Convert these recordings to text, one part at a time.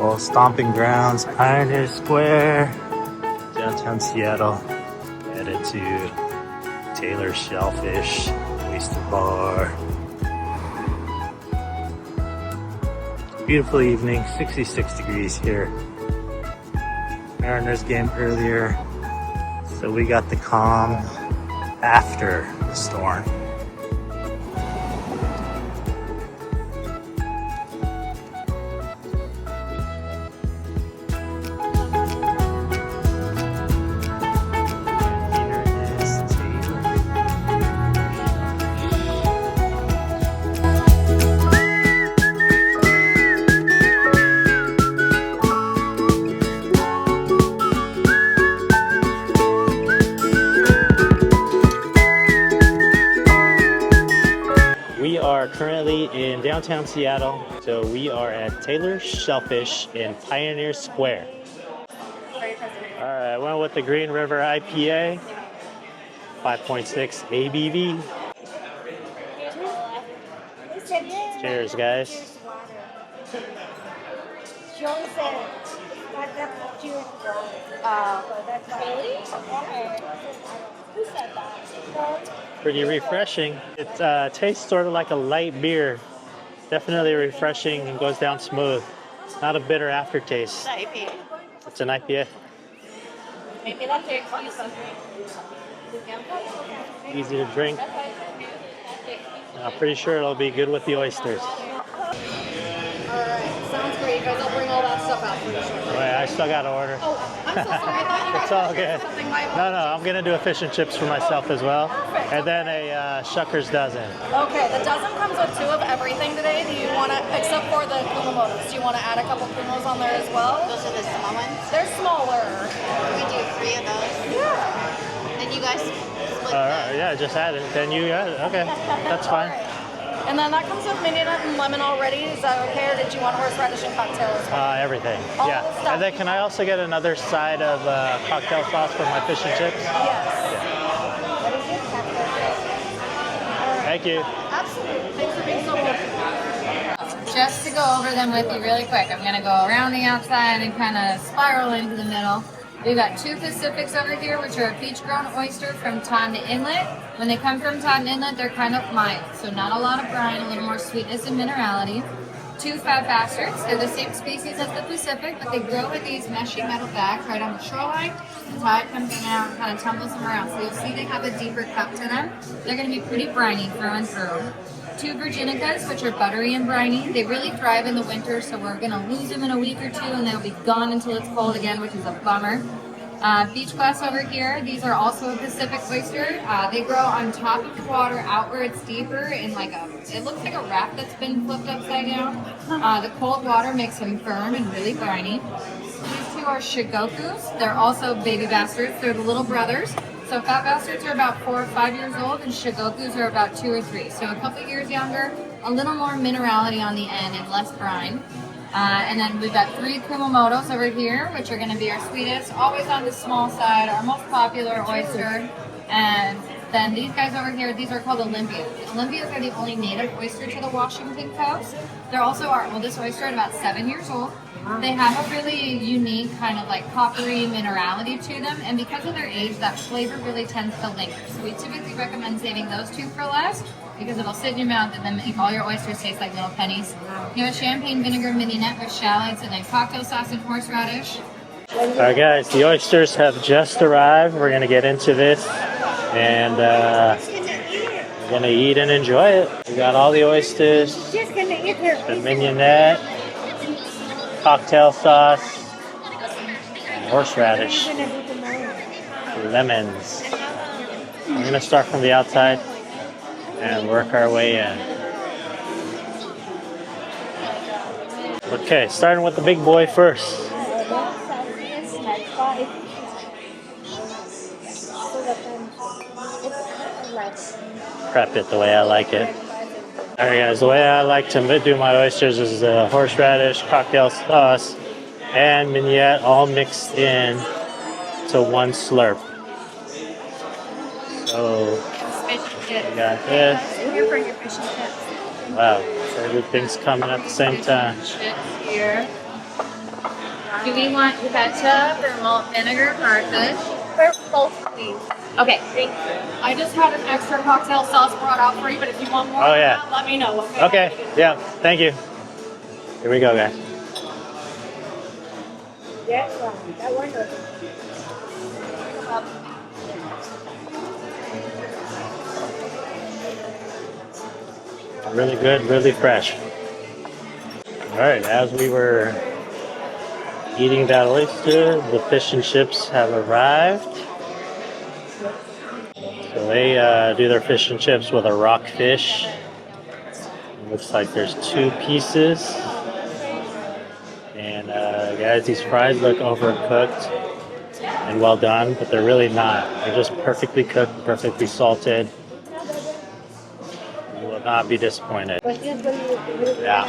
Well, stomping grounds, Pioneer Square, downtown Seattle. Headed to Taylor's Shellfish Oyster Bar. Beautiful evening, 66 degrees here. Mariners game earlier, so we got the calm after the storm. We are currently in downtown Seattle, so we are at Taylor's Shellfish in Pioneer Square. All right, I went with the Green River IPA, 5.6 ABV. Cheers, guys. Pretty refreshing. It tastes sort of like a light beer. Definitely refreshing and goes down smooth. Not a bitter aftertaste. It's an IPA. Maybe that's your excuse. Easy to drink. I'm pretty sure it'll be good with the oysters. Alright, sounds great. You guys, I'll bring all that stuff out for you shortly. Wait, I still got to order. Oh, I'm so sorry. I thought you guys It's all were good. something. No, I'm going to do a fish and chips for myself as well. Perfect. And then a Shucker's dozen. Okay, the dozen comes with 2 of everything today. Do you want to, except for the kumamotos, do you want to add a couple kumos on there as well? Those are the small ones. They're smaller. We do 3 of those. Yeah. Then you guys split All right, yeah, just add it. Then you got it. Okay, that's fine. Alright. And then that comes with mini nut and lemon already. Is that okay, or did you want horseradish and cocktail as well? Everything. All Yeah. the stuff. And then can I also get another side of cocktail sauce for my fish and chips? Yes. Thank you. Absolutely. Thanks for being so much. Just to go over them with you really quick, I'm going to go around the outside and kind of spiral into the middle. We've got 2 Pacifics over here, which are a beach-grown oyster from Taunton Inlet. When they come from Taunton Inlet, they're kind of mild, so not a lot of brine, a little more sweetness and minerality. 2 Fat Bastards, they're the same species as the Pacific, but they grow with these meshy metal bags right on the shoreline. The tide comes in out and kind of tumbles them around, so you'll see they have a deeper cup to them. They're going to be pretty briny through and through. 2 Virginicas, which are buttery and briny. They really thrive in the winter, so we're going to lose them in a week or 2, and they'll be gone until it's cold again, which is a bummer. Beach glass over here. These are also a Pacific oyster. They grow on top of the water, out where it's deeper, in like it looks like a raft that's been flipped upside down. The cold water makes them firm and really briny. These 2 are Shigokus. They're also baby bastards. They're the little brothers. So Fat Bastards are about 4 or 5 years old, and Shigokus are about 2 or 3. So a couple years younger, a little more minerality on the end and less brine. And then we've got 3 kumamotos over here, which are going to be our sweetest, always on the small side, our most popular oyster. And then these guys over here, these are called Olympias. Olympias are the only native oyster to the Washington coast. They're also our oldest oyster at about 7 years old. They have a really unique kind of like coppery minerality to them, and because of their age, that flavor really tends to linger. So we typically recommend saving those 2 for last, because it'll sit in your mouth and then make all your oysters taste like little pennies. You have a champagne vinegar mini net with shallots and then cocktail sauce and horseradish. All right, guys, the oysters have just arrived. We're going to get into this, and we're going to eat and enjoy it. We got all the oysters, the mignonette, cocktail sauce, horseradish, lemons. I'm going to start from the outside and work our way in. Okay, starting with the big boy first. Prep it the way I like it. Alright guys, the way I like to do my oysters is horseradish, cocktail sauce, and mignonette all mixed in to one slurp. So, we got this. Wow, so everything's coming at the same time. Here. Do we want ketchup or malt vinegar for our fish? For both, please. Okay. Thank you. I just had an extra cocktail sauce brought out for you, but if you want more, Oh, yeah. let me know. Okay, yeah, thank you. Here we go, guys. Yes, that one. Really good, really fresh. All right, as we were eating that oyster, the fish and chips have arrived. So they do their fish and chips with a rockfish. Looks like there's 2 pieces. And guys, these fries look overcooked and well done, but they're really not. They're just perfectly cooked, perfectly salted. You will not be disappointed. Yeah.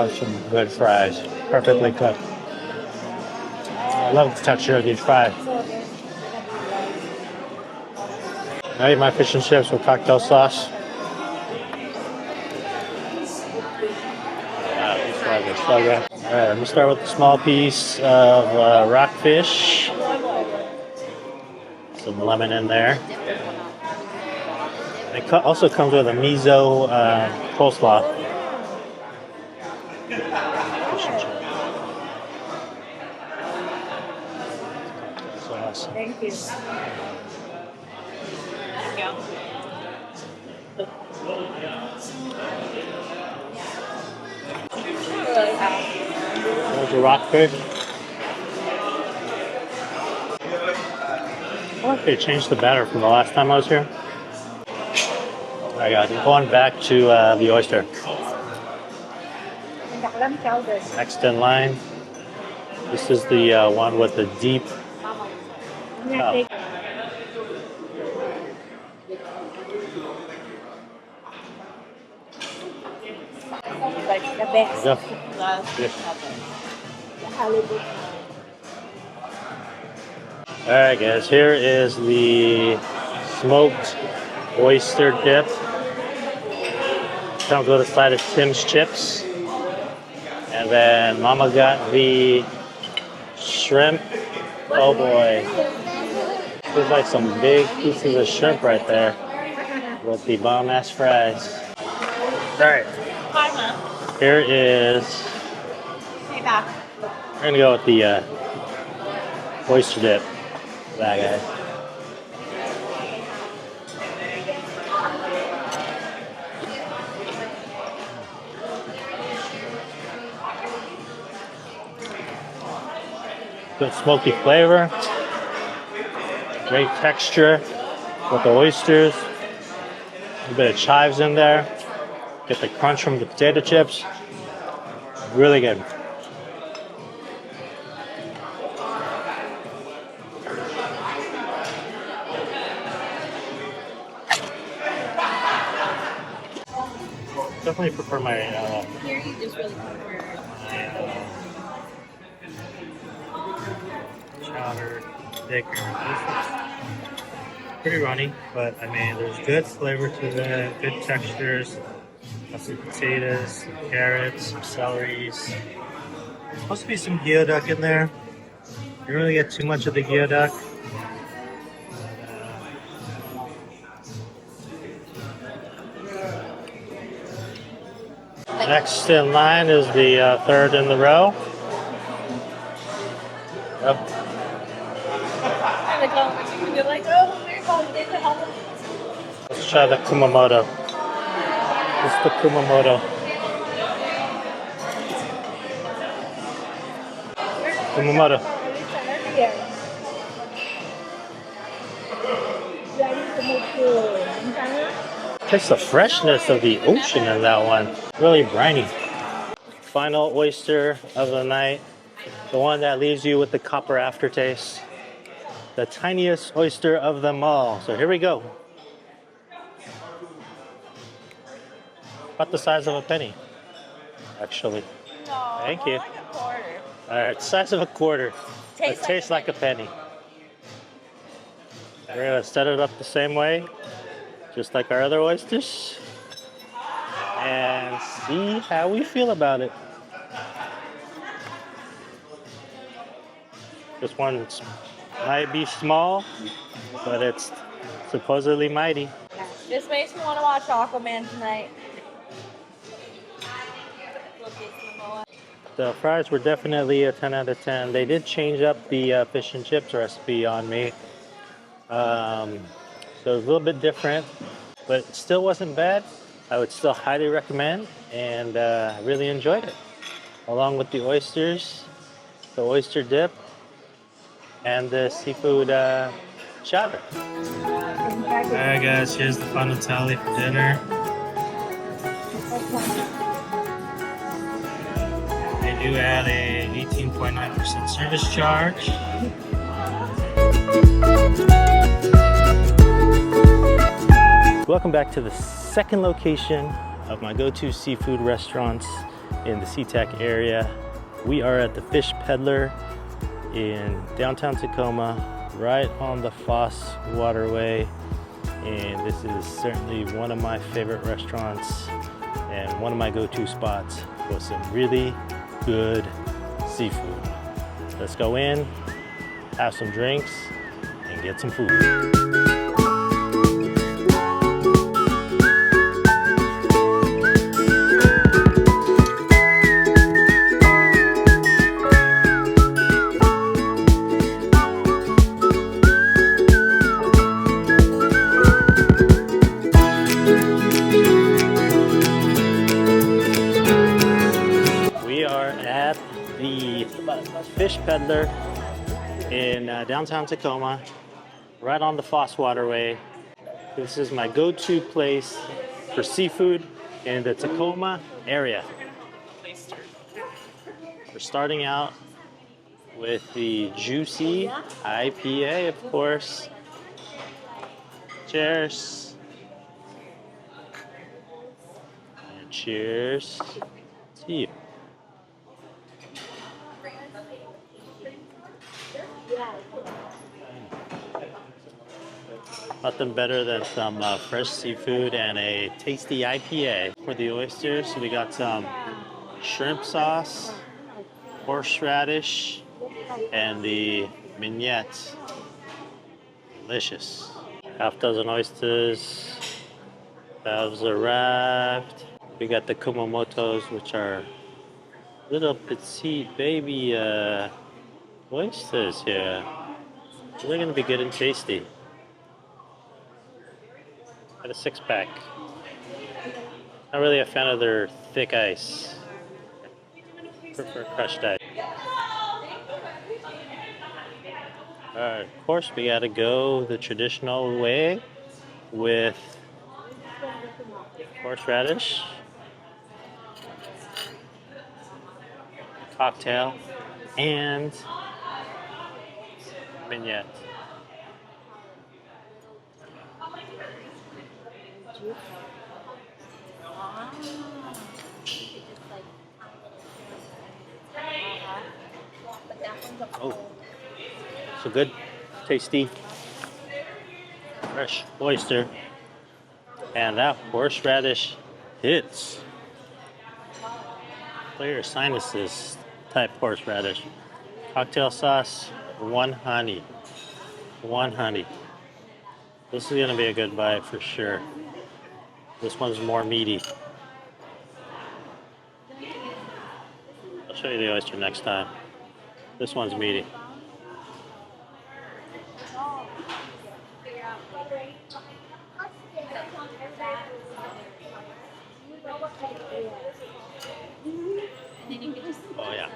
Some good fries, perfectly cooked. I love the texture of these fries. I eat my fish and chips with cocktail sauce. These fries are so good. All right, let me start with a small piece of rockfish. Some lemon in there. It also comes with a miso coleslaw. Fish and chips. Sauce. Thank you. There's a rockfish. I wonder if they changed the batter from the last time I was here. I got it. Going back to the oyster. Next in line. This is the one with the deep cup. Like the best. Alright guys, here is the smoked oyster dip. Comes with a side of Tim's chips. And then Mama got the shrimp. Oh boy. There's like some big pieces of shrimp right there with the bomb ass fries. Alright. Here is. We're gonna go with the oyster dip. That guy. Good smoky flavor. Great texture with the oysters. A bit of chives in there. Get the crunch from the potato chips. Really good. Definitely prefer my Here you just really prefer. chowder thicker. This is pretty runny, but I mean, there's good flavor to it, good textures. Got some potatoes, some carrots, some celeries. Supposed to be some geoduck in there. Didn't really get too much of the geoduck. Next in line is the third in the row. Yep. Let's try the Kumamoto. This is the Kumamoto. Kumamoto. Taste the freshness of the ocean in that one. Really briny. Final oyster of the night. The one that leaves you with the copper aftertaste. The tiniest oyster of them all. So here we go. About the size of a penny, actually. No, Thank you. like a quarter. All right, size of a quarter. It Tastes tastes like a penny. We're gonna set it up the same way, just like our other oysters, and see how we feel about it. This one might be small, but it's supposedly mighty. This makes me want to watch Aquaman tonight. The fries were definitely a 10 out of 10. They did change up the fish and chips recipe on me. So it was a little bit different, but it still wasn't bad. I would still highly recommend, and I really enjoyed it. Along with the oysters, the oyster dip, and the seafood chowder. Alright guys, here's the final tally for dinner. They do add a 18.9% service charge. Welcome back to the second location of my go-to seafood restaurants in the SeaTac area. We are at the Fish Peddler in downtown Tacoma, right on the Foss Waterway. And this is certainly one of my favorite restaurants and one of my go-to spots for some really good seafood. Let's go in, have some drinks, and get some food. Fish Peddler in downtown Tacoma, right on the Foss Waterway. This is my go-to place for seafood in the Tacoma area. We're starting out with the juicy IPA, of course. Cheers. And cheers to you. Nothing better than some fresh seafood and a tasty IPA. For the oysters, we got some shrimp sauce, horseradish, and the mignette. Delicious. Half dozen oysters have arrived. We got the kumamotos, which are little petite baby oysters here. They're gonna be good and tasty. Got a 6-pack. Not really a fan of their thick ice. Prefer crushed ice. Of course, we gotta go the traditional way with horseradish, cocktail, and mignette. Oh, so good, tasty, fresh oyster, and that horseradish hits. Clear sinuses type horseradish. Cocktail sauce, one honey. This is gonna be a good bite for sure. This one's more meaty. I'll show you the oyster next time. This one's meaty. Oh yeah.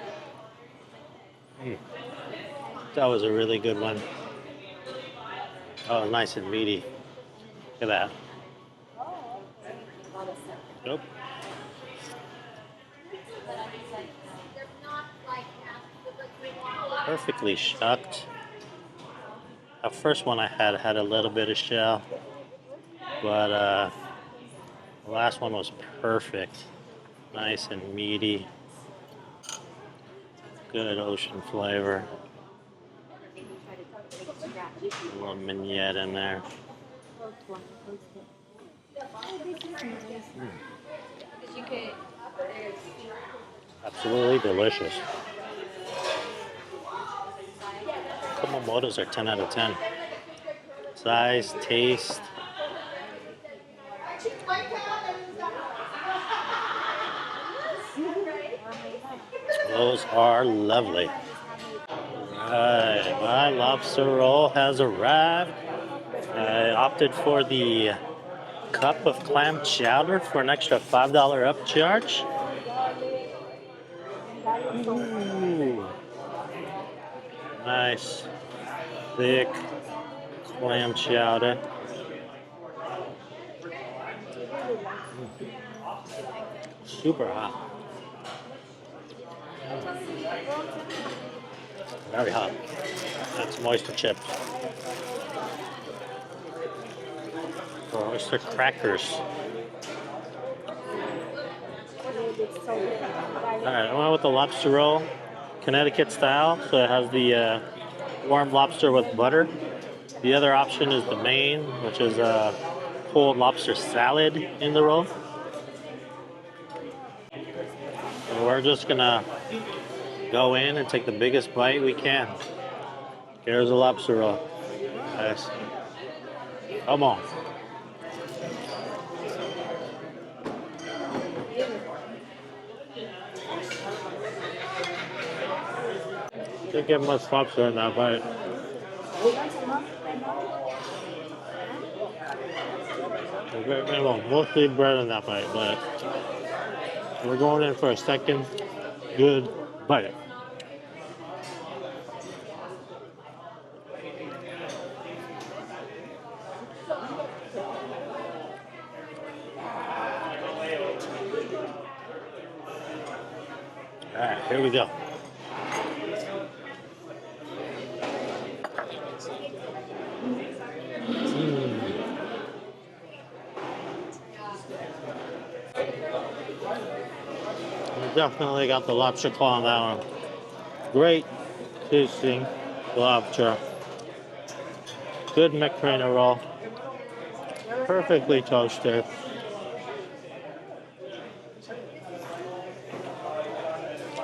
That was a really good one. Oh, nice and meaty. Look at that. Nope. Perfectly shucked. The first one I had a little bit of shell, but the last one was perfect. Nice and meaty. Good ocean flavor. A little mignette in there. Absolutely delicious. Kumamotos are 10 out of 10. Size, taste. Those are lovely. Alright, my lobster roll has arrived. I opted for the cup of clam chowder for an extra $5 upcharge. Ooh. Nice, thick clam chowder. Super hot. Very hot. That's some oyster chips. Or oyster crackers. Alright, I went with the lobster roll, Connecticut style, so it has the warm lobster with butter. The other option is the Maine, which is a cold lobster salad in the roll. And we're just gonna go in and take the biggest bite we can. Here's a lobster roll. Nice. Come on. Didn't get much lobster in that bite. Mostly bread in that bite, but we're going in for a second good bite. Alright, here we go. Definitely got the lobster claw on that one. Great tasting lobster. Good macarena roll. Perfectly toasted.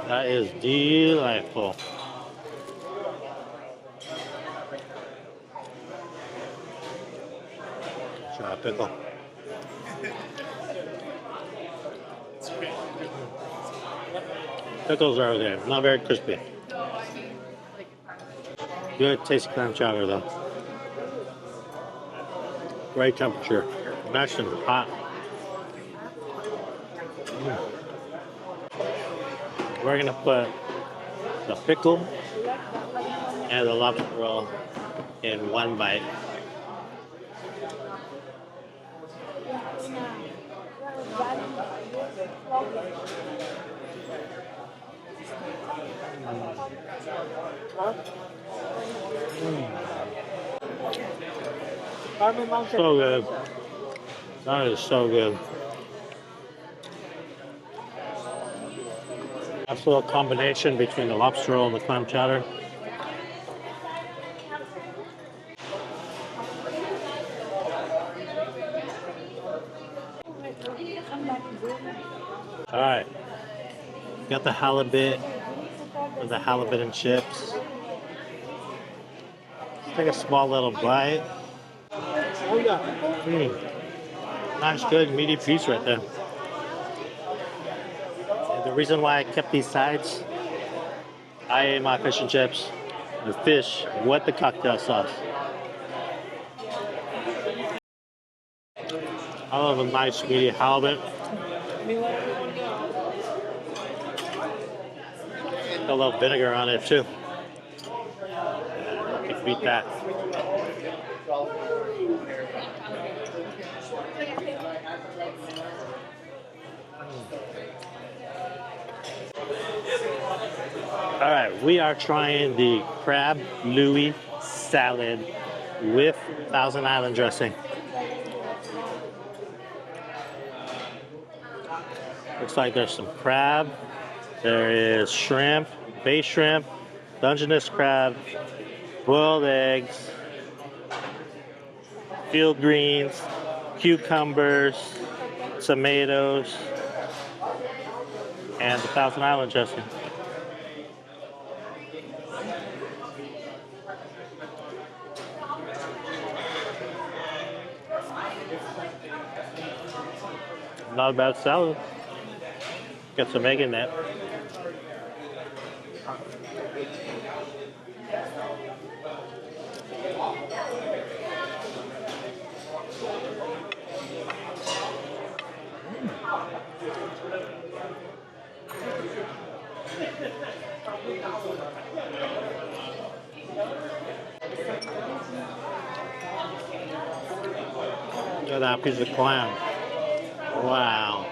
That is delightful. Try a pickle. Pickles are okay, not very crispy. Good tasty clam chowder though. Great temperature, nice and hot. We're gonna put the pickle and the lobster roll in one bite. So good. That is so good. That's a little combination between the lobster roll and the clam chowder. Alright. Got the halibut with the halibut and chips. Take a small little bite. Nice, good, meaty piece right there. And the reason why I kept these sides, I ate my fish and chips, the fish with the cocktail sauce. I love a nice, meaty halibut. A little vinegar on it too. You can beat that. Alright, we are trying the crab Louis salad with Thousand Island dressing. Looks like there's some crab. There is shrimp, bay shrimp, Dungeness crab, boiled eggs, field greens, cucumbers, tomatoes, and the Thousand Island dressing. Not a bad salad. Got some egg in that. Look at that piece of clam. Wow.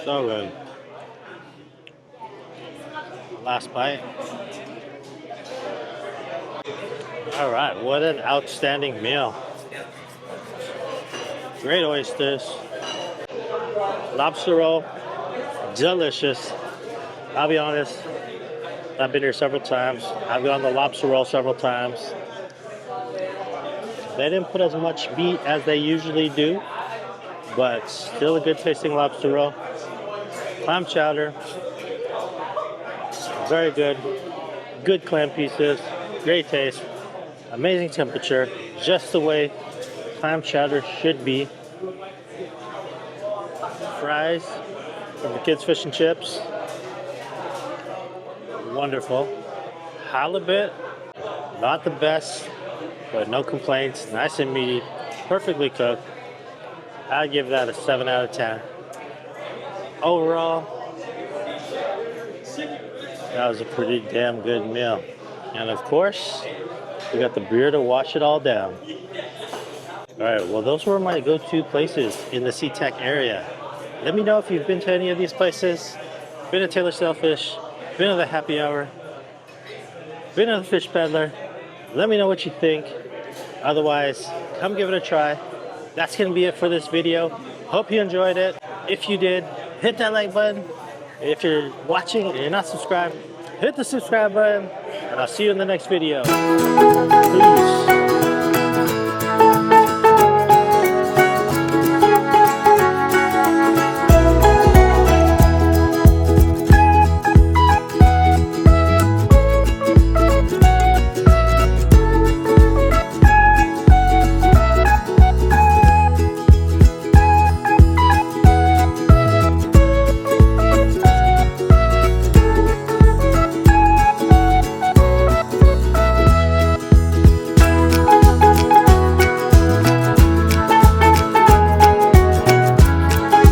So good. Last bite. All right, what an outstanding meal. Great oysters. Lobster roll, delicious. I'll be honest, I've been here several times. I've gone the lobster roll several times. They didn't put as much meat as they usually do, but still a good tasting lobster roll. Clam chowder, very good. Good clam pieces, great taste, amazing temperature, just the way clam chowder should be. Fries from the kids' fish and chips. Wonderful. Halibut, not the best, but no complaints. Nice and meaty, perfectly cooked. I'd give that a 7 out of 10. Overall, that was a pretty damn good meal. And of course, we got the beer to wash it all down. All right, well, those were my go-to places in the SeaTac area. Let me know if you've been to any of these places. Been to Taylor Shellfish, been to the Happy Hour, been to the Fish Peddler. Let me know what you think. Otherwise, come give it a try. That's gonna be it for this video. Hope you enjoyed it. If you did, hit that like button. If you're watching and you're not subscribed, hit the subscribe button. And I'll see you in the next video. Peace.